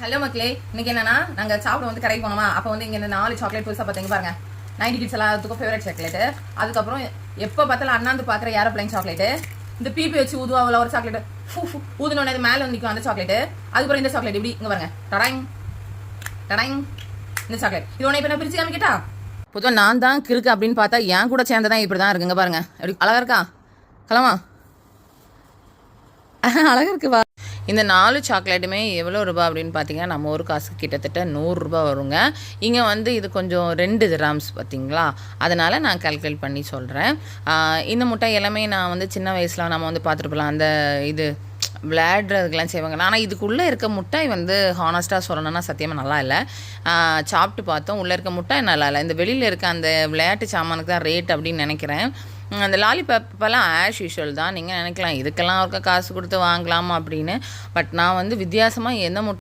Hello மக்களே, இன்னைக்கு என்னன்னா நாங்க சாப்பிட வந்து கடைக்கு போனோமா. அப்போ வந்து இங்க இந்த 4 சாக்லேட் புதுசா பார்த்தீங்க பாருங்க. 90 கிட்ஸ் எல்லாத்துக்கும் ஃபேவரட் சாக்லேட். அதுக்கப்புறம் எப்போ பார்த்தாலும் அண்ணாந்து பார்க்குற ஏரோப்ளைன் சாக்லேட். இந்த பீப்பி வச்சு ஊதுவாவில் ஒரு சாக்லேட் ஊதுனோடனே அது மேலே வந்து நிற்கும் அந்த சாக்லேட். அதுக்கப்புறம் இந்த சாக்லேட் இப்படி இங்கே பாருங்க, டடாங் டடாங் இந்த சாக்லேட். இது ஒன்று இப்போ நான் பிரிச்சு காமிக்கிட்டா. பொதுவாக நான் தான் கிறுக்கு அப்படின்னு பார்த்தா என் கூட சேர்ந்ததான் இப்படி தான் இருக்குங்க பாருங்க. எப்படி அழகா இருக்கா? கலமா அழகா இருக்குவா. இந்த 4 சாக்லேட்டுமே எவ்வளோ ரூபா அப்படின்னு பார்த்தீங்கன்னா நம்ம ஒரு காசுக்கு கிட்டத்தட்ட 100 ரூபா வருங்க. இங்கே வந்து இது கொஞ்சம் 2 கிராம்ஸ் பார்த்தீங்களா, அதனால் நான் கால்குலேட் பண்ணி சொல்கிறேன். இந்த முட்டை எல்லாமே நான் வந்து சின்ன வயசில் நம்ம வந்து பார்த்துருப்பலாம். அந்த இது விளையாடுறதுக்கெல்லாம் செய்வாங்க. ஆனால் இதுக்குள்ளே இருக்க முட்டாய் வந்து ஹானஸ்ட்டாக சொல்லணும்னா சத்தியமாக நல்லா இல்லை. சாப்பிட்டு பார்த்தோம், உள்ளே இருக்க முட்டாய் நல்லா இல்லை. இந்த வெளியில் இருக்க அந்த விளையாட்டு சாமானுக்கு தான் ரேட் அப்படின்னு நினைக்கிறேன். அந்த லாலிபாப்பெல்லாம் ஆஸ் யூஷுவல் தான். நீங்கள் நினைக்கலாம் இதுக்கெல்லாம் ஒருக்கா காசு கொடுத்து வாங்கலாமா அப்படின்னு. பட் நான் வந்து வித்தியாசமாக எந்த முட்டை